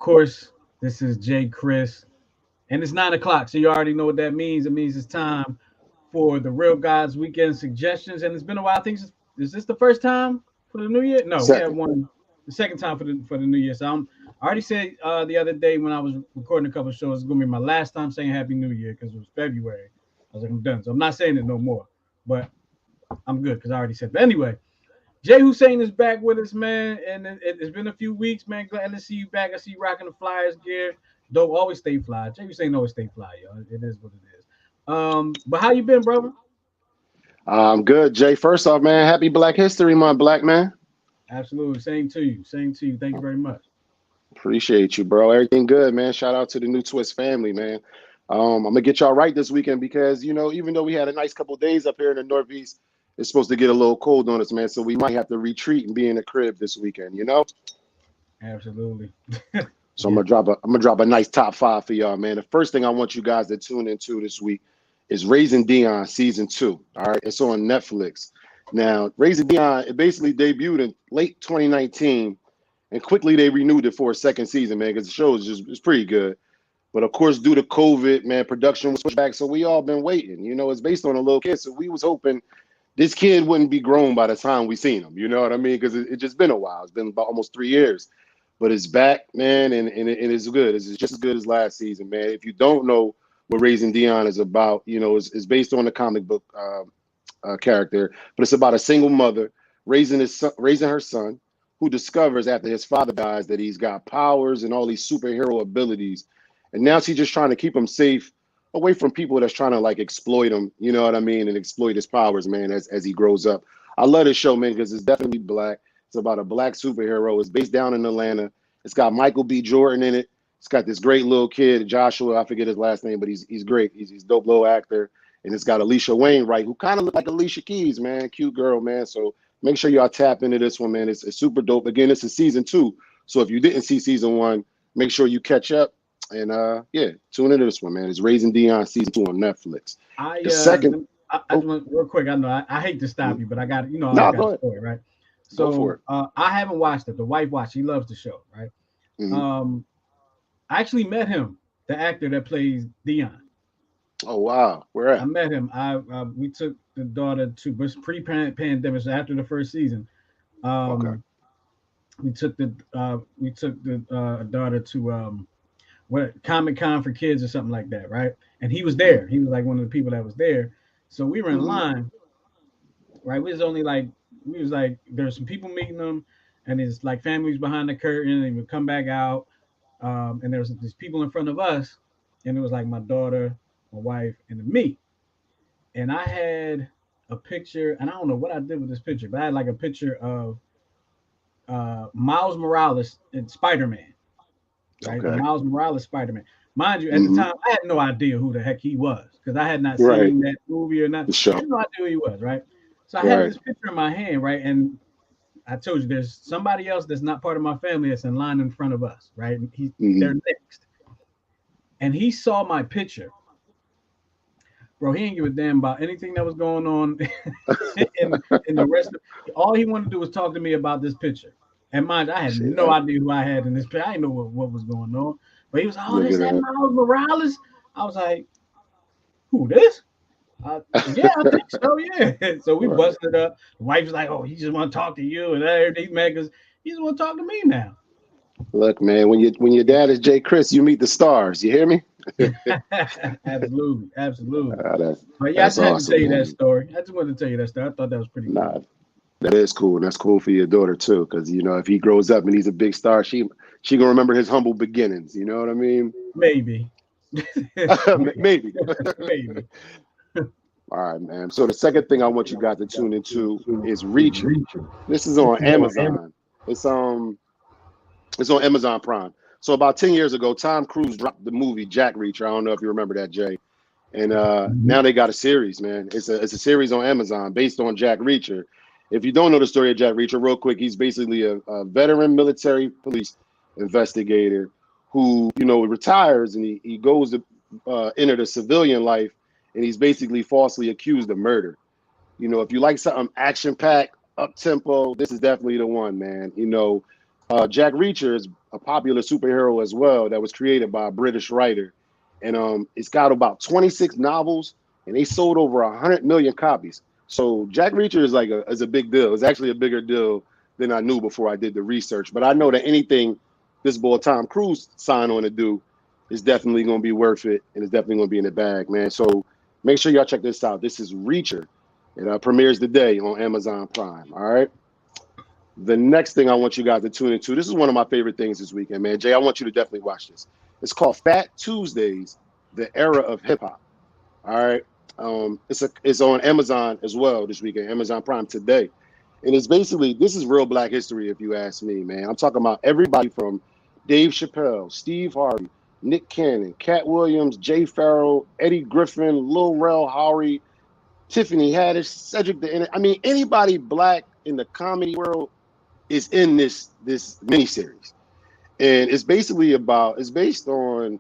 course, this is Jay Chris, and it's 9 o'clock, so you already know what that means. It means it's time for the Real Guys Weekend Suggestions, and it's been a while. I think is this the first time for the new year? No, we had Second. one the second time for the new year. So I already said the other day when I was recording a couple of shows, it's gonna be my last time saying Happy New Year because it was February. I was like, I'm done, so I'm not saying it no more. But I'm good because I already said. But anyway, Jay Hussein is back with us, man, and it's been a few weeks, man. Glad to see you back. I see you rocking the Flyers gear. Dope, always stay fly. Jay Hussein always stay fly, yo. It is what it is. But how you been, brother? I'm good, Jay. First off, man, happy Black History Month, black man. Absolutely, same to you. Same to you. Thank you very much. Appreciate you, bro. Everything good, man. Shout out to the New Twist family, man. I'm gonna get y'all right this weekend because even though we had a nice couple days up here in the Northeast, it's supposed to get a little cold on us, man. So we might have to retreat and be in the crib this weekend. Absolutely. So Yeah. I'm gonna drop a nice top five for y'all, man. The first thing I want you guys to tune into this week is Raising Dion season 2. All right, it's on Netflix. Now, Raising Dion, it basically debuted in late 2019, and quickly they renewed it for a second season, man, because the show is just it's pretty good. But of course, due to COVID, man, production was pushed back, so we all been waiting. It's based on a little kid, so we was hoping this kid wouldn't be grown by the time we seen him. You know what I mean? Because it just been a while. It's been about almost 3 years. But it's back, man, and it's good. It's just as good as last season, man. If you don't know what Raising Dion is about, it's based on a comic book character, but it's about a single mother raising her son, who discovers after his father dies that he's got powers and all these superhero abilities, and now she's just trying to keep him safe away from people that's trying to like exploit him. You know what I mean? And exploit his powers, man, as he grows up. I love this show, man, because it's definitely black. It's about a black superhero. It's based down in Atlanta. It's got Michael B. Jordan in it. It's got this great little kid, Joshua. I forget his last name, but he's great. He's a dope little actor. And it's got Alicia Wainwright, who kind of look like Alicia Keys, man. Cute girl, man. So make sure y'all tap into this one, man. It's super dope. Again, this is season 2. So if you didn't see season 1, make sure you catch up. And yeah, tune into this one, man. It's Raising Dion season 2 on Netflix. I The second, I just want real quick. I know I hate to stop you, but I got I no, always got go a ahead. story, right? Go for So it. I haven't watched it. The wife watched. She loves the show, right? Hmm. Um, I actually met him, the actor that plays Dion. Oh wow, where I at? met him. I We took the daughter to, but it's pre-pandemic, so after the first season. Okay. Um, we took the daughter to what Comic Con for kids or something like that, right? And he was there. He was like one of the people that was there. So we were in Mm-hmm. line, right? We was like there's some people meeting them, and there's like families behind the curtain, and they would come back out, and there was these people in front of us, and it was like my daughter, my wife, and then me. And I had a picture, and I don't know what I did with this picture, but I had like a picture of Miles Morales and Spider Man, right? The Okay. Miles Morales Spider Man. Mind you, at the Mm-hmm. time, I had no idea who the heck he was because I had not Right. seen that movie or not. The I show. had no idea who he was, right? So I had Right. this picture in my hand, right? And I told you there's somebody else that's not part of my family that's in line in front of us, right? And they're Mm-hmm. next. And he saw my picture. Bro, he didn't give a damn about anything that was going on in the rest of all he wanted to do was talk to me about this picture. And mind you, I had Shit. no idea who I had in this picture. I didn't know what was going on. But he was like, oh, Look this at that that. Miles Morales. I was like, who this? Yeah, I think so. Yeah. So we Right. busted it up. The wife's like, oh, he just want to talk to you, and everything's mad because he just want to talk to me now. Look, man. When your dad is Jay Chris, you meet the stars. You hear me? Absolutely, absolutely. That's But yeah, I that's just had to tell awesome, you that man. story. I just wanted to tell you that story. I thought that was pretty cool. Nah, that is cool. And that's cool for your daughter too, because if he grows up and he's a big star, she gonna remember his humble beginnings. You know what I mean? Maybe. Maybe. Maybe. All right, man. So the second thing I want you guys to tune into is Reacher. This is on Amazon. It's it's on Amazon Prime. So about 10 years ago, Tom Cruise dropped the movie Jack Reacher. I don't know if you remember that, Jay. And now they got a series, man. It's a series on Amazon based on Jack Reacher. If you don't know the story of Jack Reacher, real quick, he's basically a veteran military police investigator who retires, and he goes to enter the civilian life, and he's basically falsely accused of murder. If you like something action packed, up tempo, this is definitely the one, man. Jack Reacher is a popular superhero as well that was created by a British writer, and it's got about 26 novels, and they sold over 100 million copies. So Jack Reacher is is a big deal. It's actually a bigger deal than I knew before I did the research. But I know that anything this boy Tom Cruise signed on to do is definitely going to be worth it, and it's definitely going to be in the bag, man. So make sure y'all check this out. This is Reacher. It premieres today on Amazon Prime. All right. The next thing I want you guys to tune into, this is one of my favorite things this weekend, man. Jay, I want you to definitely watch this. It's called Fat Tuesdays, The Era of Hip Hop. All right. It's on Amazon as well this weekend, Amazon Prime today. And it's basically, this is real Black history, if you ask me, man. I'm talking about everybody from Dave Chappelle, Steve Harvey, Nick Cannon, Cat Williams, Jay Farrell, Eddie Griffin, Lil Rel Howery, Tiffany Haddish, Cedric the Entertainer. I mean, anybody Black in the comedy world is in this miniseries. And it's basically it's based on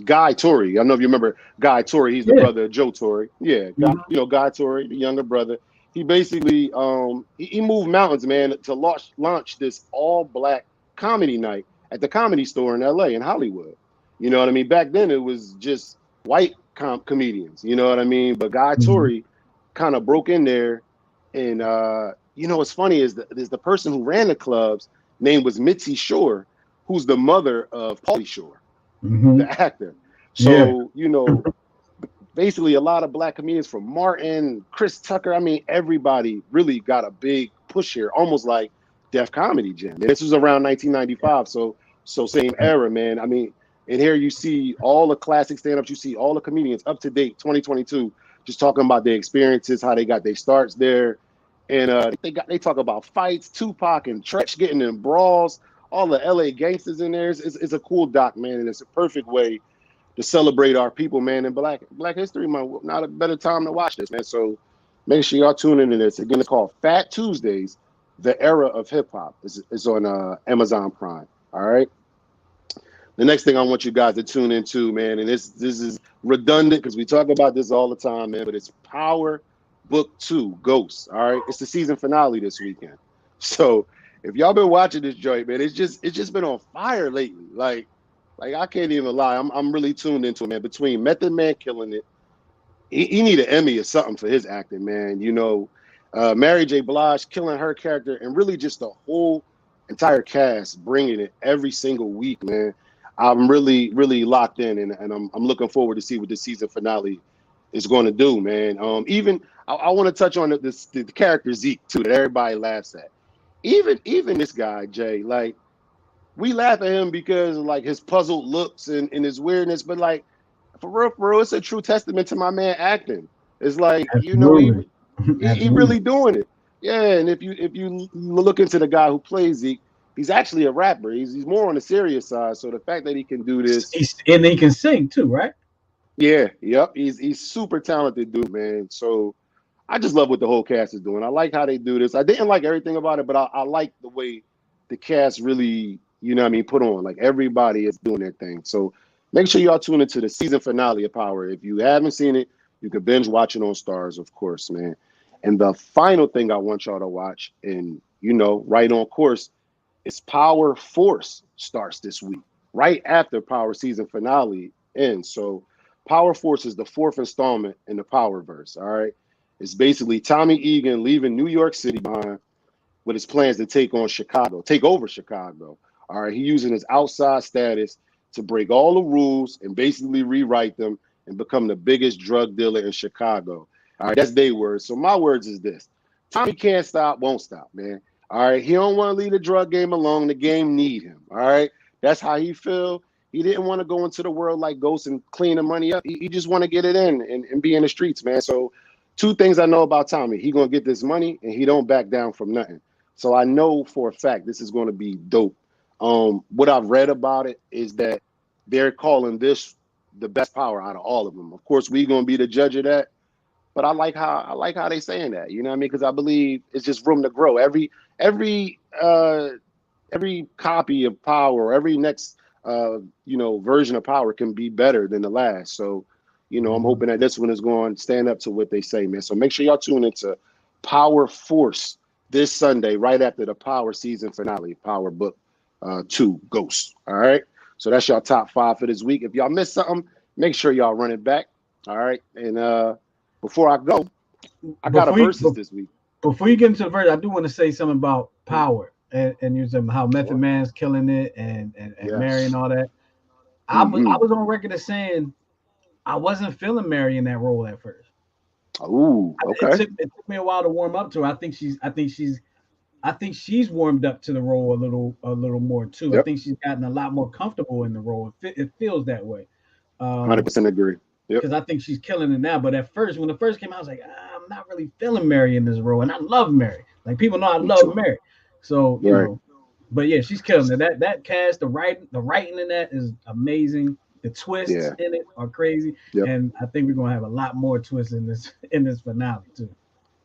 Guy Torry. I don't know if you remember Guy Torry. He's the brother of Joe Torry. Yeah, Guy Torry, the younger brother. He basically he moved mountains, man, to launch this all-Black comedy night at the Comedy Store in LA, in Hollywood. You know what I mean? Back then it was just white comedians, you know what I mean? But Guy Torry kind of broke in there, and you know what's funny is the person who ran the club's name was Mitzi Shore, who's the mother of Pauly Shore, the actor. So, you know, basically a lot of Black comedians from Martin, Chris Tucker, I mean, everybody really got a big push here, almost like Def Comedy Jam. And this was around 1995, so same era, man. I mean, and here you see all the classic stand-ups, you see all the comedians up to date, 2022, just talking about their experiences, how they got their starts there. And they talk about fights, Tupac and Tretch getting in brawls, all the LA gangsters in there. It's a cool doc, man, and it's a perfect way to celebrate our people, man. And Black History Month, not a better time to watch this, man. So make sure y'all tune into this. Again, it's called Fat Tuesdays, The Era of Hip Hop. It's on Amazon Prime. All right. The next thing I want you guys to tune into, man, and this is redundant because we talk about this all the time, man, but it's Power Book 2, Ghosts. All right. It's the season finale this weekend. So if y'all been watching this joint, man, it's just been on fire lately. Like I can't even lie. I'm really tuned into it, man. Between Method Man killing it, he need an Emmy or something for his acting, man. You know, Mary J. Blige killing her character, and really just the whole entire cast bringing it every single week, man. I'm really, really locked in, and I'm looking forward to see what the season finale is going to do, man. Even I want to touch on the character Zeke too, that everybody laughs at. Even this guy Jay, like, we laugh at him because of like his puzzled looks and his weirdness, but like for real, it's a true testament to my man acting. It's like, you know, he really doing it. Yeah, and if you look into the guy who plays Zeke, he's actually a rapper. He's more on the serious side. So the fact that he can do this, and he can sing too, right? Yeah, yep. He's super talented dude, man. So I just love what the whole cast is doing. I like how they do this. I didn't like everything about it, but I like the way the cast really, you know what I mean, put on. Like, everybody is doing their thing. So make sure y'all tune into the season finale of Power. If you haven't seen it, you can binge watch it on Stars, of course, man. And the final thing I want y'all to watch, and, you know, right on course, is Power Force starts this week, right after Power season finale ends. So Power Force is the fourth installment in the Powerverse, all right? It's basically Tommy Egan leaving New York City behind with his plans to take over Chicago. All right, he's using his outside status to break all the rules and basically rewrite them and become the biggest drug dealer in Chicago. All right, that's their words. So my words is this: Tommy can't stop, won't stop, man. All right, he don't want to leave the drug game alone. The game need him. All right, that's how he feel. He didn't want to go into the world like Ghost and clean the money up. He just want to get it in and be in the streets, man. So two things I know about Tommy: he gonna get this money, and he don't back down from nothing. So I know for a fact this is going to be dope. What I've read about it is that they're calling this the best Power out of all of them. Of course, we're gonna be the judge of that, but I like how they saying that. You know what I mean? Because I believe it's just room to grow. Every copy of Power, every next version of Power can be better than the last. So, you know, I'm hoping that this one is going to stand up to what they say, man. So make sure y'all tune into Power Force this Sunday, right after the Power season finale, Power Book 2 Ghost. All right. So that's your top 5 for this week. If y'all missed something, make sure y'all run it back. All right. And before I go, I got a versus this week. Before you get into the verse, I do want to say something about Power and using how Method What? Man's killing it and Mary and Yes. all that. I was on record as saying I wasn't feeling Mary in that role at first. Ooh, okay. It took me a while to warm up to her. I think she's warmed up to the role a little more too. I Yep. think she's gotten a lot more comfortable in the role. It feels that way. 100% agree. Yep. Because I think she's killing it now. But at first, when it first came out, I was like, I'm not really feeling Mary in this role, and I love Mary. Like people know I Me love too. Mary, so Right. But yeah, she's killing it. That cast, the writing in that is amazing. The twists Yeah. in it are crazy, Yep. and I think we're gonna have a lot more twists in this finale too.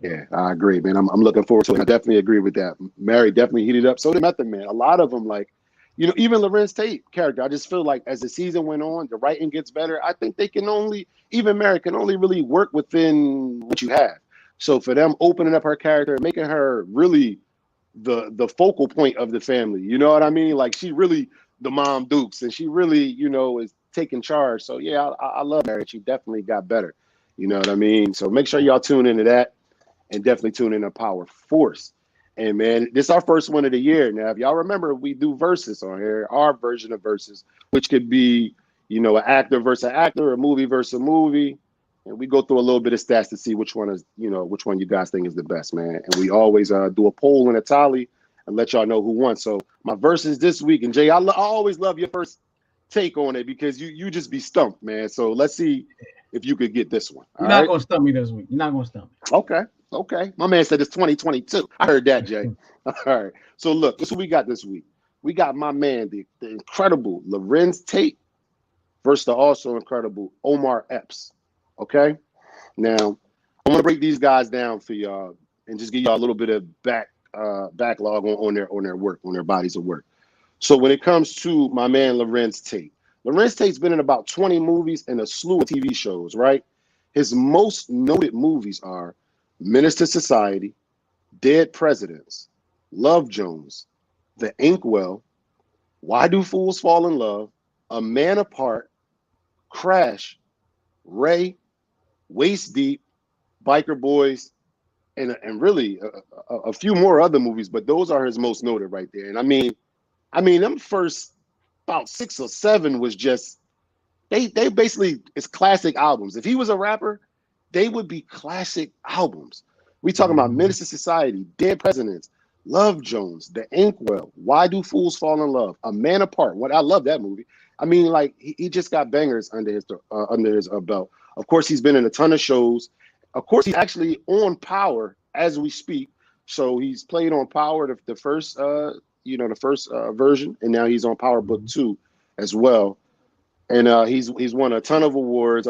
Yeah, I agree, man. I'm looking forward to it. I definitely agree with that. Mary definitely heated up. So did Method Man. A lot of them, like, even Lorenz Tate character. I just feel like as the season went on, the writing gets better. I think they can only, even Mary can only really work within what you have. So for them opening up her character, making her really the focal point of the family, you know what I mean? Like she really the mom Dukes, and she really, is taking charge. So yeah, I love Mary. She definitely got better. You know what I mean? So make sure y'all tune into that. And definitely tune in to Power Force. And man, this is our first one of the year. Now, if y'all remember, we do verses on here, our version of verses, which could be, an actor versus an actor, a movie versus a movie. And we go through a little bit of stats to see which one is, which one you guys think is the best, man. And we always do a poll and a tally and let y'all know who won. So my verses this week, and Jay, I always love your first take on it because you just be stumped, man. So let's see if you could get this one. You're All not right. gonna stump me this week. You're not gonna stump me. Okay. Okay. My man said it's 2022. I heard that, Jay. All right. So look, this is what we got this week. We got my man, the incredible Lorenz Tate versus the also incredible Omar Epps. Okay. Now, I want to break these guys down for y'all and just give y'all a little bit of backlog on their work, on their bodies of work. So when it comes to my man Lorenz Tate, Lorenz Tate's been in about 20 movies and a slew of TV shows, right? His most noted movies are Menace to Society, Dead Presidents, Love Jones, The Inkwell, Why Do Fools Fall in Love, A Man Apart, Crash, Ray, Waist Deep, Biker Boys, and really a few more other movies, but those are his most noted right there. And I mean, them first about 6 or 7 was just they basically it's classic albums. If he was a rapper, they would be classic albums. We talking about Menace to Society, Dead Presidents, Love Jones, The Inkwell, Why Do Fools Fall in Love, A Man Apart. What I love that movie. I mean, like he just got bangers under his belt. Of course, he's been in a ton of shows. Of course, he's actually on Power as we speak. So he's played on Power the first version, and now he's on Power Book 2 as well. And he's won a ton of awards.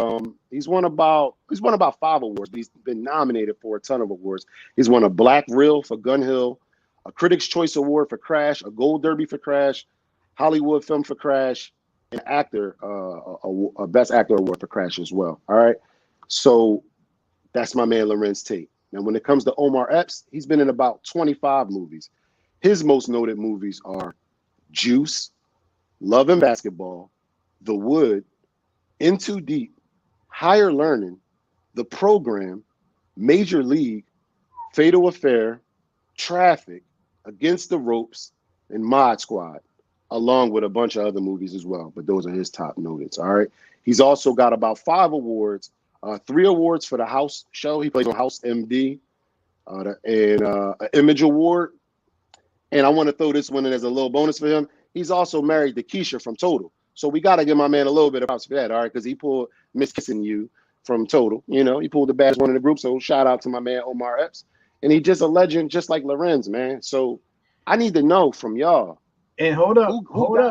He's won about 5 awards. But he's been nominated for a ton of awards. He's won a Black Reel for Gun Hill, a Critics' Choice Award for Crash, a Gold Derby for Crash, Hollywood Film for Crash, and a Best Actor Award for Crash as well. All right, so that's my man Lorenz Tate. Now, when it comes to Omar Epps, he's been in about 25 movies. His most noted movies are Juice, Love and Basketball, The Wood, In Too Deep, Higher Learning, The Program, Major League, Fatal Affair, Traffic, Against the Ropes, and Mod Squad, along with a bunch of other movies as well. But those are his top noted. All right. He's also got about 5 awards, 3 awards for the House show. He plays on House MD, and an Image Award. And I want to throw this one in as a little bonus for him. He's also married to Keisha from Total. So we got to give my man a little bit of props for that, all right? Because he pulled Miss Kissing You from Total. He pulled the baddest one in the group. So shout out to my man Omar Epps. And he's just a legend, just like Lorenz, man. So I need to know from y'all. And hold up,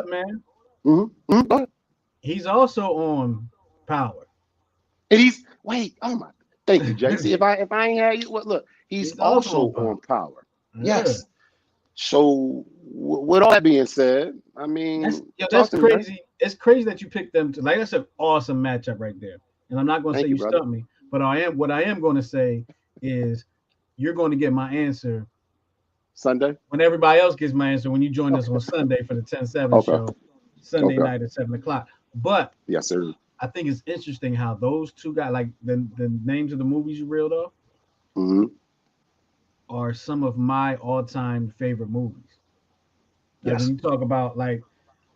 man. Mm-hmm. Mm-hmm. Go ahead. He's also on Power. And thank you, Jay. See, if I ain't had you, look, he's also on Power. Yeah. Yes. So with all that being said, I mean, that's crazy. It's crazy that you picked them to. Like, that's an awesome matchup right there. And I'm not going to say you stumped me, but what I am going to say is you're going to get my answer Sunday. when everybody else gets my answer, when you join us on Sunday for the 10-7 Okay. show, Sunday Okay. night at 7 o'clock. But Yes, sir. I think it's interesting how those two guys, like the names of the movies you reeled off, Hmm. are some of my all-time favorite movies. Like when Yes. you talk about like,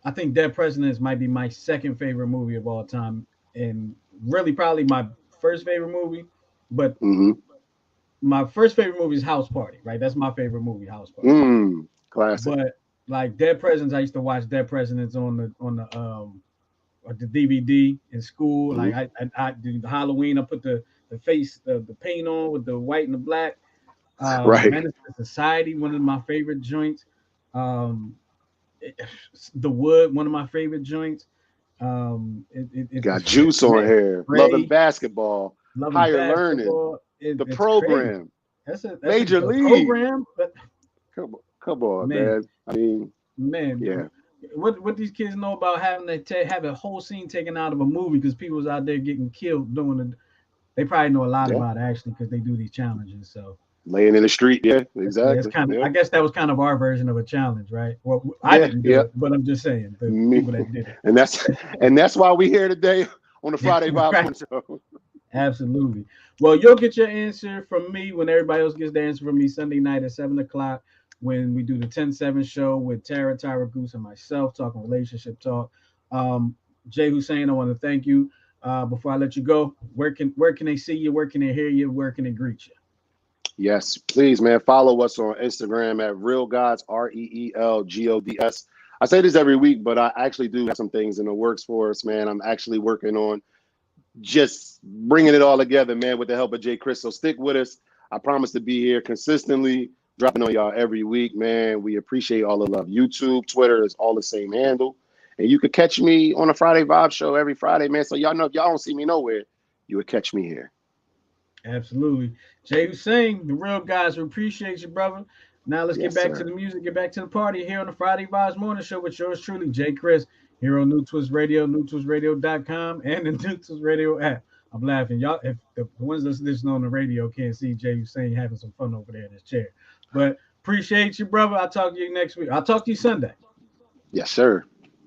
I think Dead Presidents might be my second favorite movie of all time, and really probably my first favorite movie. But Hmm. my first favorite movie is House Party, right? That's my favorite movie, House Party. Classic. But like Dead Presidents, I used to watch Dead Presidents on the DVD in school. Hmm. Like I do the Halloween. I put the face the paint on with the white and the black. Right. Menace to Society, one of my favorite joints. Um, it- the Wood, one of my favorite joints. Got It's Juice on man, here. Loving Ray, basketball. loving Higher learning. basketball. The It's crazy. program. That's a Major the League. program, but Come on, man, man. I mean, man, yeah. what these kids know about having have a whole scene taken out of a movie because people was out there getting killed doing it. They probably know a lot Yeah. about it actually because they do these challenges. So Laying in the street. Yeah, yeah, it's exactly. kind of. Yeah. I guess that was kind of our version of a challenge, right? Well, I Yeah. didn't do Yeah. it, but I'm just saying the Me. people that did it. And that's why we here today on the Friday Vibe Right. Morning Show. Absolutely. Well, you'll get your answer from me when everybody else gets the answer from me Sunday night at 7 o'clock when we do the 10-7 show with Tyra Goose and myself talking relationship talk. Um, Jay Hussein, I want to thank you. Before I let you go, where can they see you? Where can they hear you? Where can they greet you? Yes, please, man. Follow us on Instagram at Real Gods, ReelGods. I say this every week, but I actually do have some things in the works for us, man. I'm actually working on just bringing it all together, man, with the help of Jay Chris. So stick with us. I promise to be here consistently, dropping on y'all every week, man. We appreciate all the love. YouTube, Twitter is all the same handle. And you could catch me on a Friday Vibe show every Friday, man. So y'all know if y'all don't see me nowhere, you would catch me here. Absolutely. Jay Hussein, the real guys, we appreciate you, brother. Now let's get Yes, back to sir. the music, get back to the party here on the Friday Vibes Morning Show with yours truly, Jay Chris, here on New Twist Radio, newtwistradio.com, and the New Twist Radio app. I'm laughing. Y'all, if the ones that's listening on the radio can't see Jay Hussein having some fun over there in his chair. But appreciate you, brother. I'll talk to you next week. I'll talk to you Sunday. Yes, sir.